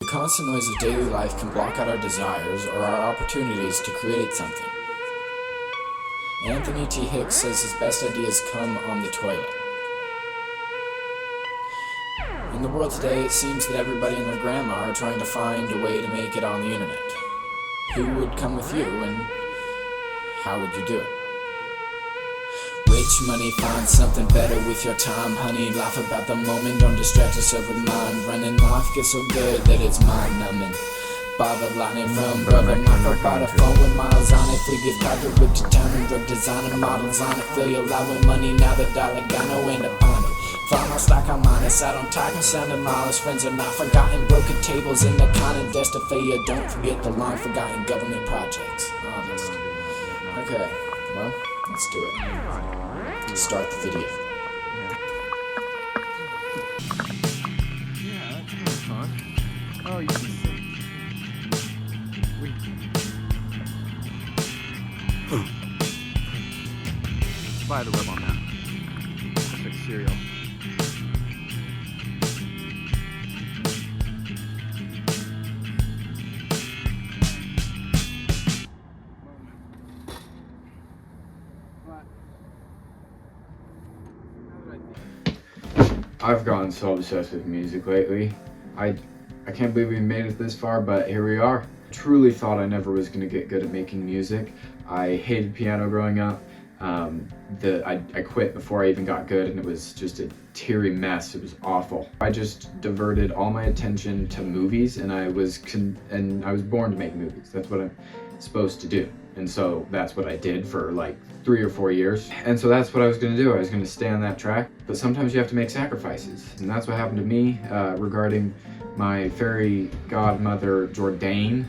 The constant noise of daily life can block out our desires or our opportunities to create something. Anthony T. Hicks says his best ideas come on the toilet. In the world today, it seems that everybody and their grandma are trying to find a way to make it on the internet. Who would come with you, and how would you do it? Rich money, find something better with your time, honey. Laugh about the moment, don't distract yourself with mind. Running life gets so good that it's mind-numbing. Bother lining from brother Michael, bought a phone with miles on it. Forgive target, ripped to town and drug designer models on it. Fill your life with money, now the dollar got no end upon it. Farm my stock, I'm honest, I don't talk and sound modest. Friends are not forgotten, broken tables in the contest of failure. Don't forget the long forgotten government projects. Honest. Okay, well, let's do it. Start the video. Yeah, that's kind of fun. Oh, you can see. Spider web on that. It's like cereal. I've gotten so obsessed with music lately. I can't believe we made it this far, but here we are. Truly thought I never was gonna get good at making music. I hated piano growing up. I quit before I even got good, and it was just a teary mess. It was awful. I just diverted all my attention to movies, and I was born to make movies. That's what I'm supposed to do. And so that's what I did for like 3 or 4 years. And so that's what I was gonna do. I was gonna stay on that track. But sometimes you have to make sacrifices. And that's what happened to me regarding my fairy godmother, Jordan.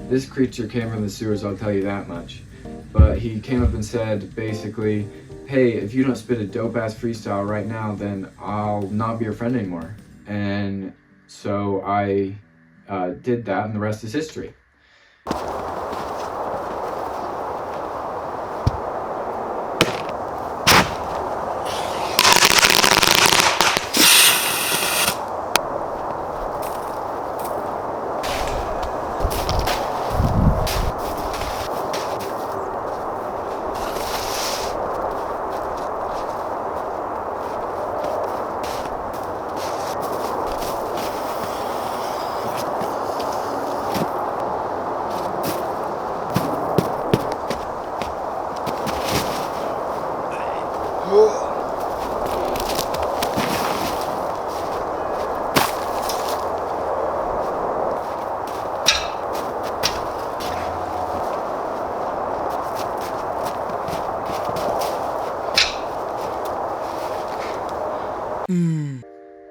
This creature came from the sewers, I'll tell you that much. But he came up and said, basically, hey, if you don't spit a dope-ass freestyle right now, then I'll not be your friend anymore. And so I did that, and the rest is history.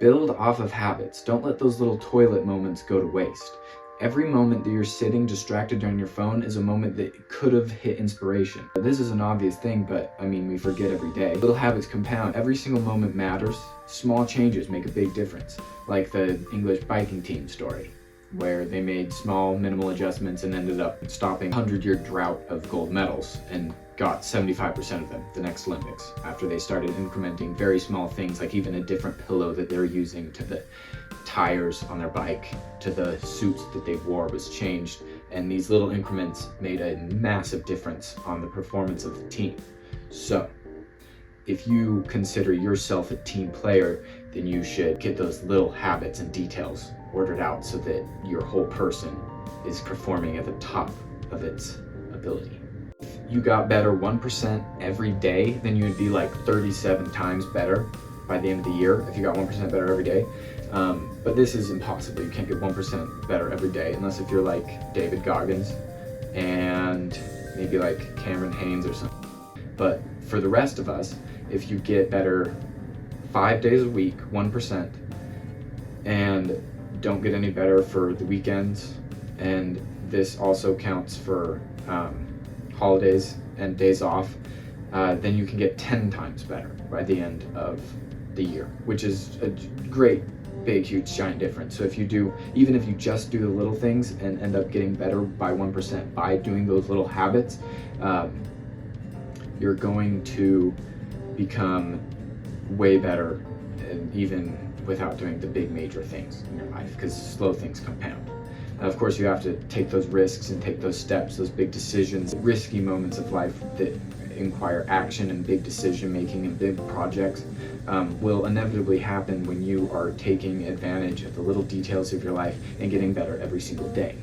Build off of habits. Don't let those little toilet moments go to waste. Every moment that you're sitting distracted on your phone is a moment that could have hit inspiration. This is an obvious thing, but I mean, we forget every day. Little habits compound. Every single moment matters. Small changes make a big difference. Like the English biking team story, where they made small, minimal adjustments and ended up stopping a 100-year drought of gold medals and got 75% of them the next Olympics, after they started incrementing very small things, like even a different pillow that they were using to the tires on their bike, to the suits that they wore was changed. And these little increments made a massive difference on the performance of the team. So if you consider yourself a team player, then you should get those little habits and details ordered out so that your whole person is performing at the top of its ability. If you got better 1% every day, then you would be like 37 times better by the end of the year if you got 1% better every day. But this is impossible. You can't get 1% better every day unless if you're like David Goggins and maybe like Cameron Haynes or something. But for the rest of us, if you get better 5 days a week, 1%, and don't get any better for the weekends, and this also counts for holidays and days off, then you can get 10 times better by the end of the year, which is a great big, huge, giant difference. So even if you just do the little things and end up getting better by 1% by doing those little habits, you're going to become way better, even without doing the big major things in your life, because slow things compound. And of course, you have to take those risks and take those steps, those big decisions, risky moments of life that require action and big decision making and big projects will inevitably happen when you are taking advantage of the little details of your life and getting better every single day.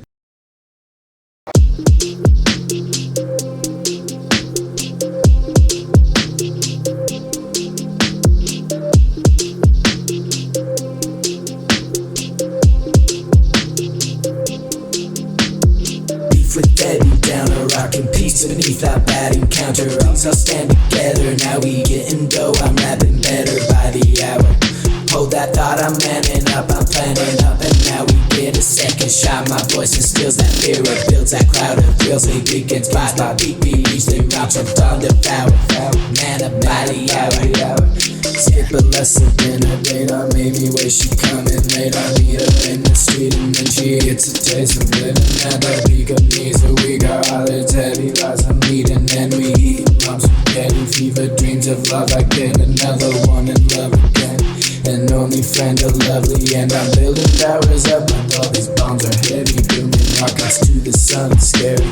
With Debbie down a rock and peace beneath that bad encounter. These all stand together, now we getting dough. I'm rapping better by the hour. Hold that thought, I'm manning up, I'm planning up, and now we get a second shot. My voice instills that fear, it builds that cloud of thrills. They begins by beat, reach the rocks of dawn devour. Man up by the hour. Skip a lesson in a date, or maybe where she coming late. I meet her in the street and then she gets a taste of living at the peak of me. So we got all its heavy lies I'm leading, and we eat mom spaghetti. Fever dreams of love, I get another one in love again. An only friend of lovely, and I'm building towers up. But all these bombs are heavy, booming rockets to the sun, it's scary.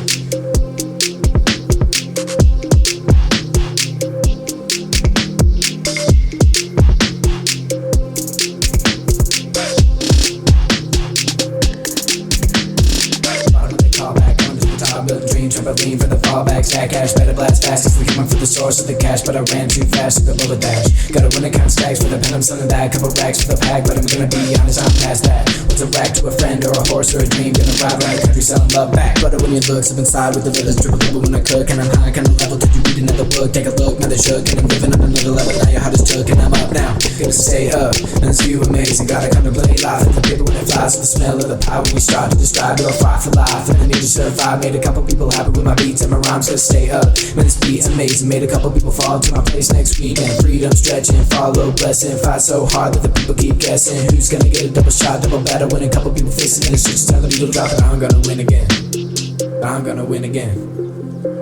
Trampoline for the fallback, stack cash, better blast fast. It's the coming for the source of the cash, but I ran too fast with the bullet dash. Gotta win account stacks for the pen, I'm selling that. Couple racks for the pack, but I'm gonna be honest, I'm past that. What's a rack to a friend or a horse or a dream? Gonna ride around the country selling love back. But when you look, up inside with the villains, triple double when I cook, and I'm high kind of level. Did you read another book? Take a look, now they're shook, and I'm living on another level. Now your heart is took, and I'm up now. Gotta stay up, and it's you amazing. Gotta contemplate life in the paper when it flies. With the smell of the power we start to describe. You're a fight for life, and I need to survive. Made a couple people happy with my beats and my rhymes. Gonna stay up, man, this beat's amazing. Made a couple people fall to my place next week. And freedom stretching, follow blessing. Fight so hard that the people keep guessing. Who's gonna get a double shot, double battle? When a couple people facing it, it's just time the needle drop. And I'm gonna win again. I'm gonna win again.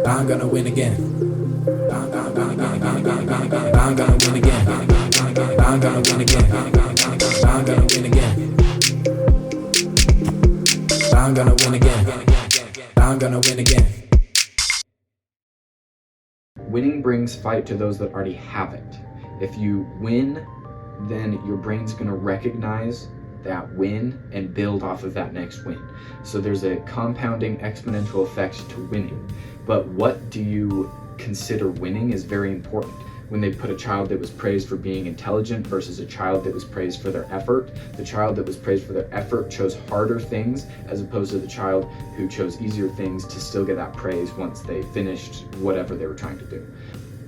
I'm gonna win again. I'm gonna win again. I'm gonna win again. I'm gonna win again. I'm gonna win again. I'm gonna win again. Winning brings fight to those that already have it. If you win, then your brain's gonna recognize that win and build off of that next win. So there's a compounding exponential effect to winning. But what do you consider winning is very important. When they put a child that was praised for being intelligent versus a child that was praised for their effort, the child that was praised for their effort chose harder things as opposed to the child who chose easier things to still get that praise once they finished whatever they were trying to do.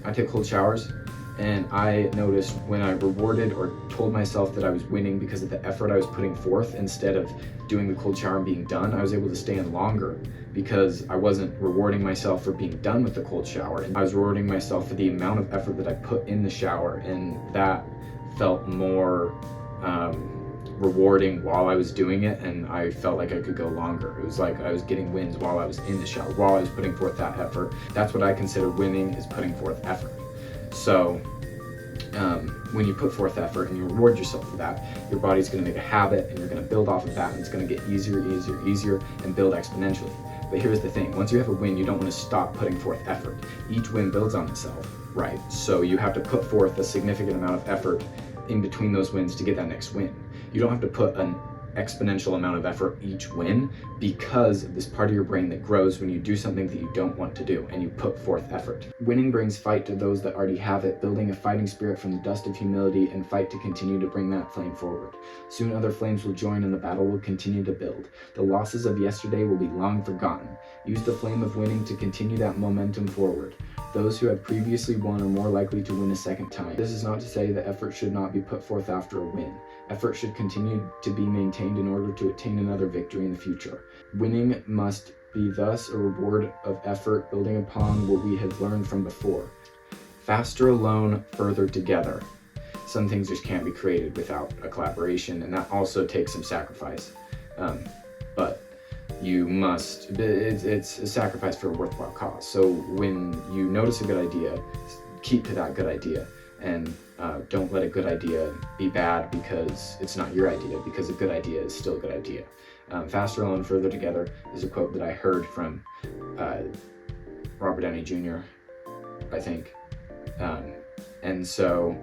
I take cold showers, and I noticed when I rewarded or told myself that I was winning because of the effort I was putting forth instead of doing the cold shower and being done, I was able to stay in longer because I wasn't rewarding myself for being done with the cold shower, and I was rewarding myself for the amount of effort that I put in the shower, and that felt more rewarding while I was doing it, and I felt like I could go longer. It was like I was getting wins while I was in the shower, while I was putting forth that effort. That's what I consider winning, is putting forth effort. So when you put forth effort and you reward yourself for that, your body's going to make a habit, and you're going to build off of that, and it's going to get easier, and build exponentially. But here's the thing, once you have a win, you don't want to stop putting forth effort. Each win builds on itself, right? So you have to put forth a significant amount of effort in between those wins to get that next win. You don't have to put an exponential amount of effort each win, because of this part of your brain that grows when you do something that you don't want to do and you put forth effort. Winning brings fight to those that already have it, building a fighting spirit from the dust of humility, and fight to continue to bring that flame forward. Soon other flames will join and the battle will continue to build. The losses of yesterday will be long forgotten. Use the flame of winning to continue that momentum forward. Those who have previously won are more likely to win a second time. This is not to say that effort should not be put forth after a win. Effort should continue to be maintained in order to attain another victory in the future. Winning must be thus a reward of effort, building upon what we have learned from before. Faster alone, further together. some things just can't be created without a collaboration, and that also takes some sacrifice. But you must, it's a sacrifice for a worthwhile cause. So when you notice a good idea, keep to that good idea, and don't let a good idea be bad because it's not your idea, because a good idea is still a good idea. Faster alone, further together is a quote that I heard from Robert Downey Jr., I think. And so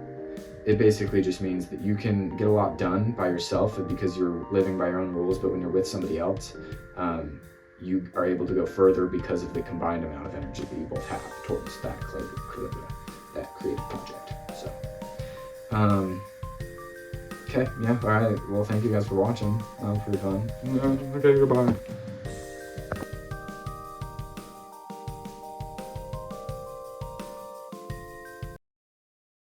it basically just means that you can get a lot done by yourself because you're living by your own rules, but when you're with somebody else, you are able to go further because of the combined amount of energy that you both have towards that creative project. So, okay, yeah, all right. Well, thank you guys for watching. That was pretty fun. Okay, goodbye.